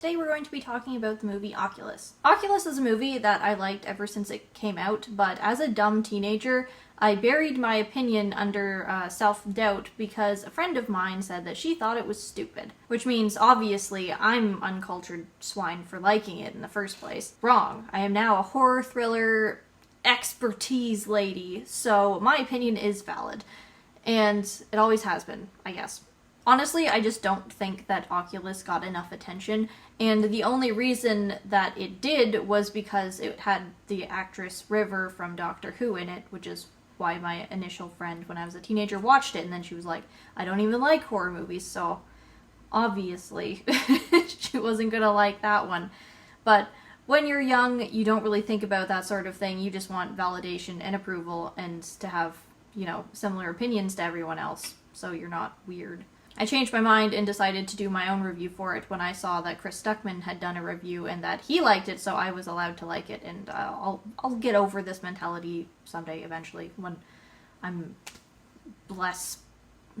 Today we're going to be talking about the movie Oculus. Oculus is a movie that I liked ever since it came out, but as a dumb teenager, I buried my opinion under self-doubt because a friend of mine said that she thought it was stupid. Which means, obviously, I'm uncultured swine for liking it in the first place. Wrong. I am now a horror thriller expertise lady, so my opinion is valid. And it always has been, I guess. Honestly, I just don't think that Oculus got enough attention, and the only reason that it did was because it had the actress River from Doctor Who in it, which is why my initial friend when I was a teenager watched it, and then she was like, I don't even like horror movies, so obviously she wasn't gonna like that one. But when you're young, you don't really think about that sort of thing. You just want validation and approval and to have, similar opinions to everyone else, so you're not weird. I changed my mind and decided to do my own review for it when I saw that Chris Stuckman had done a review and that he liked it, so I was allowed to like it, and I'll get over this mentality someday, eventually, when I'm less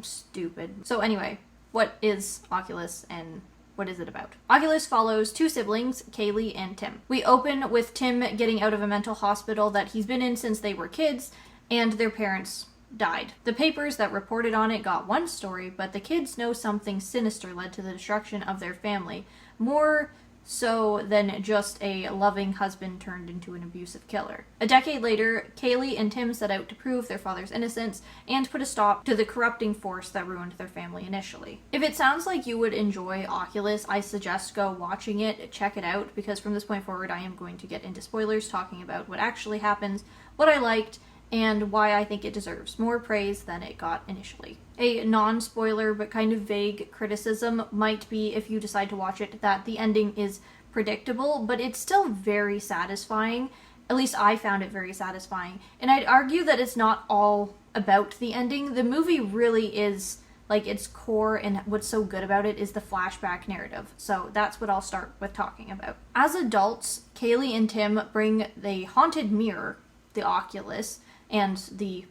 stupid. So anyway, what is Oculus and what is it about? Oculus follows two siblings, Kaylee and Tim. We open with Tim getting out of a mental hospital that he's been in since they were kids, and their parents died. The papers that reported on it got one story, but the kids know something sinister led to the destruction of their family, more so than just a loving husband turned into an abusive killer. A decade later, Kaylee and Tim set out to prove their father's innocence and put a stop to the corrupting force that ruined their family initially. If it sounds like you would enjoy Oculus, I suggest go watching it, check it out, because from this point forward I am going to get into spoilers talking about what actually happens, what I liked, and why I think it deserves more praise than it got initially. A non-spoiler but kind of vague criticism might be, if you decide to watch it, that the ending is predictable, but it's still very satisfying. At least I found it very satisfying. And I'd argue that it's not all about the ending. The movie really is, its core, and what's so good about it is the flashback narrative. So that's what I'll start with talking about. As adults, Kaylee and Tim bring the haunted mirror, the Oculus, and the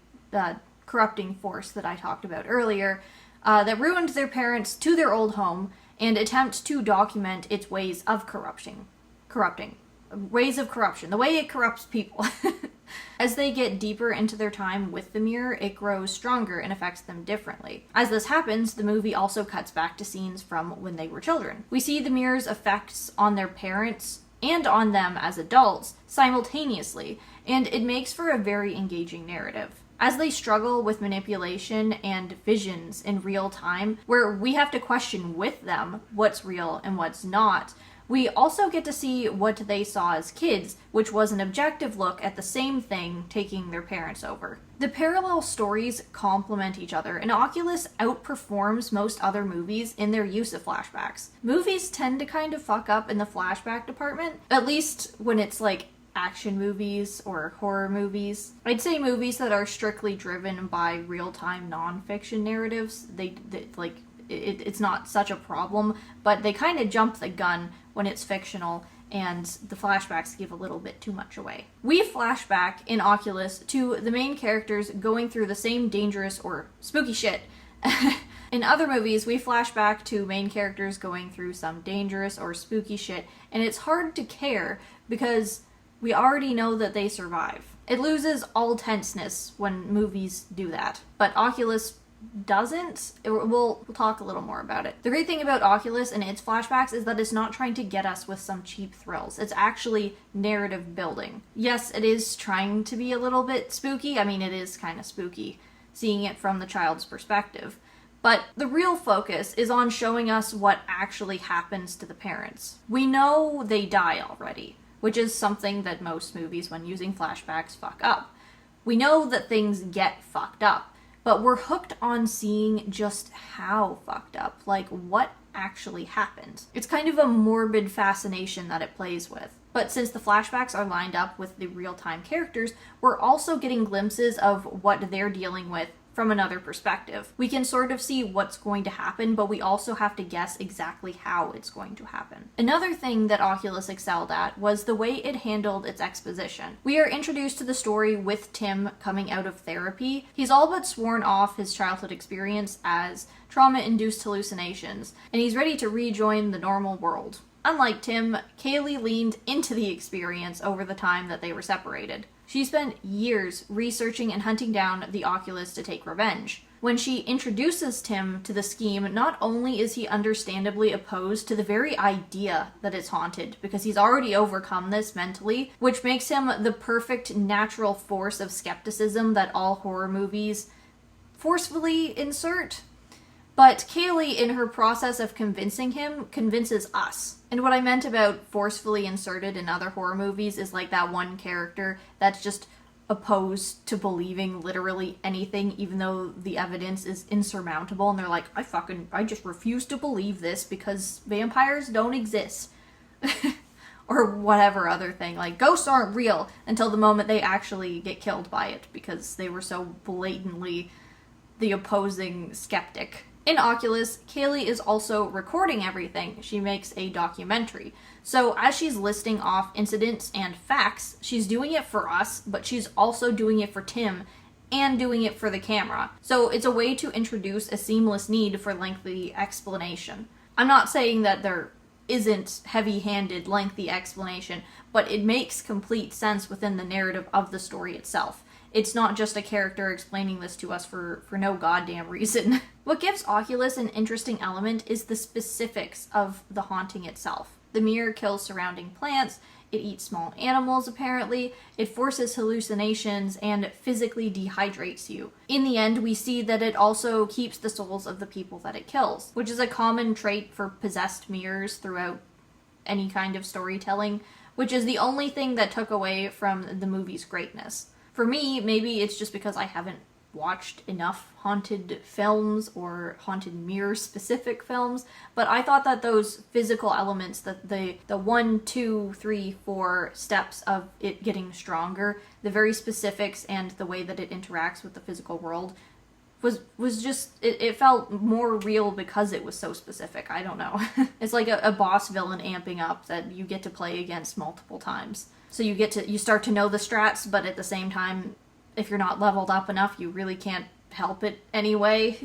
corrupting force that I talked about earlier, that ruined their parents, to their old home, and attempt to document its ways of corruption, ways of corruption, the way it corrupts people. As they get deeper into their time with the mirror, it grows stronger and affects them differently. As this happens, the movie also cuts back to scenes from when they were children. We see the mirror's effects on their parents and on them as adults simultaneously, and it makes for a very engaging narrative. As they struggle with manipulation and visions in real time, where we have to question with them what's real and what's not, we also get to see what they saw as kids, which was an objective look at the same thing taking their parents over. The parallel stories complement each other, and Oculus outperforms most other movies in their use of flashbacks. Movies tend to kind of fuck up in the flashback department, at least when it's action movies or horror movies. I'd say movies that are strictly driven by real-time non-fiction narratives, it's not such a problem, but they kind of jump the gun when it's fictional, and the flashbacks give a little bit too much away. We flashback in Oculus to the main characters going through the same dangerous or spooky shit. In other movies, we flash back to main characters going through some dangerous or spooky shit, and it's hard to care because we already know that they survive. It loses all tenseness when movies do that, but Oculus doesn't. We'll talk a little more about it. The great thing about Oculus and its flashbacks is that it's not trying to get us with some cheap thrills. It's actually narrative building. Yes, it is trying to be a little bit spooky. I mean, it is kind of spooky, seeing it from the child's perspective. But the real focus is on showing us what actually happens to the parents. We know they die already, which is something that most movies, when using flashbacks, fuck up. We know that things get fucked up, but we're hooked on seeing just how fucked up, what actually happened. It's kind of a morbid fascination that it plays with. But since the flashbacks are lined up with the real-time characters, we're also getting glimpses of what they're dealing with from another perspective. We can sort of see what's going to happen, but we also have to guess exactly how it's going to happen. Another thing that Oculus excelled at was the way it handled its exposition. We are introduced to the story with Tim coming out of therapy. He's all but sworn off his childhood experience as trauma-induced hallucinations, and he's ready to rejoin the normal world. Unlike Tim, Kaylee leaned into the experience over the time that they were separated. She spent years researching and hunting down the Oculus to take revenge. When she introduces Tim to the scheme, not only is he understandably opposed to the very idea that it's haunted, because he's already overcome this mentally, which makes him the perfect natural force of skepticism that all horror movies forcefully insert. But Kaylee, in her process of convincing him, convinces us. And what I meant about forcefully inserted in other horror movies is like that one character that's just opposed to believing literally anything, even though the evidence is insurmountable, and they're like, I just refuse to believe this because vampires don't exist. Or whatever other thing, like ghosts aren't real until the moment they actually get killed by it because they were so blatantly the opposing skeptic. In Oculus, Kaylee is also recording everything. She makes a documentary. So as she's listing off incidents and facts, she's doing it for us, but she's also doing it for Tim and doing it for the camera. So it's a way to introduce a seamless need for lengthy explanation. I'm not saying that there isn't heavy-handed, lengthy explanation, but it makes complete sense within the narrative of the story itself. It's not just a character explaining this to us for no goddamn reason. What gives Oculus an interesting element is the specifics of the haunting itself. The mirror kills surrounding plants, it eats small animals apparently, it forces hallucinations, and physically dehydrates you. In the end, we see that it also keeps the souls of the people that it kills, which is a common trait for possessed mirrors throughout any kind of storytelling, which is the only thing that took away from the movie's greatness. For me, maybe it's just because I haven't watched enough haunted films or haunted mirror-specific films, but I thought that those physical elements, that the 1, 2, 3, 4 steps of it getting stronger, the very specifics and the way that it interacts with the physical world, was just, it felt more real because it was so specific. I don't know. It's like a boss villain amping up that you get to play against multiple times. So you start to know the strats, but at the same time, if you're not leveled up enough, you really can't help it anyway.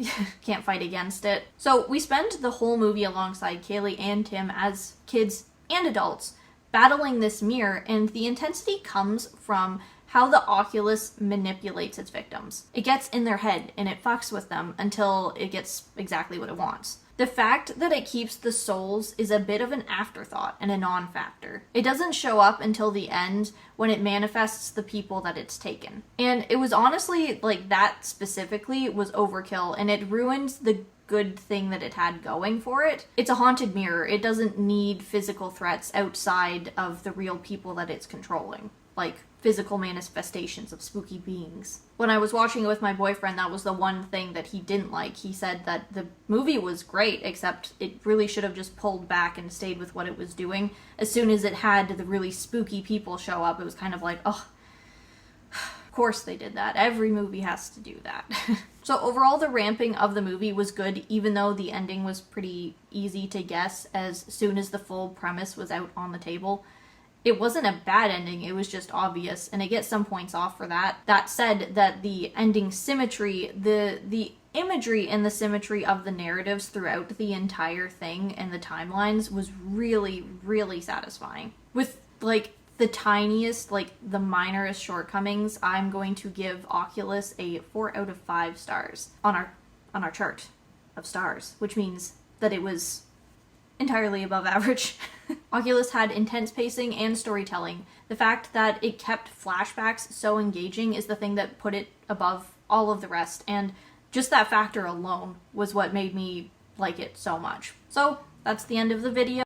Can't fight against it. So we spend the whole movie alongside Kaylee and Tim as kids and adults battling this mirror, and the intensity comes from how the Oculus manipulates its victims. It gets in their head and it fucks with them until it gets exactly what it wants. The fact that it keeps the souls is a bit of an afterthought and a non-factor. It doesn't show up until the end when it manifests the people that it's taken. And it was honestly, like, that specifically was overkill, and it ruined the good thing that it had going for it. It's a haunted mirror. It doesn't need physical threats outside of the real people that it's controlling. Like, physical manifestations of spooky beings. When I was watching it with my boyfriend, that was the one thing that he didn't like. He said that the movie was great, except it really should have just pulled back and stayed with what it was doing. As soon as it had the really spooky people show up, it was kind of like, oh, of course they did that. Every movie has to do that. So overall, the ramping of the movie was good, even though the ending was pretty easy to guess as soon as the full premise was out on the table. It wasn't a bad ending, it was just obvious, and it gets some points off for that. That said, that the ending symmetry, the imagery and the symmetry of the narratives throughout the entire thing and the timelines was really, really satisfying. With, like, the tiniest, like, the minorest shortcomings, I'm going to give Oculus a 4 out of 5 stars on our chart of stars, which means that it was entirely above average. Oculus had intense pacing and storytelling. The fact that it kept flashbacks so engaging is the thing that put it above all of the rest, and just that factor alone was what made me like it so much. So that's the end of the video.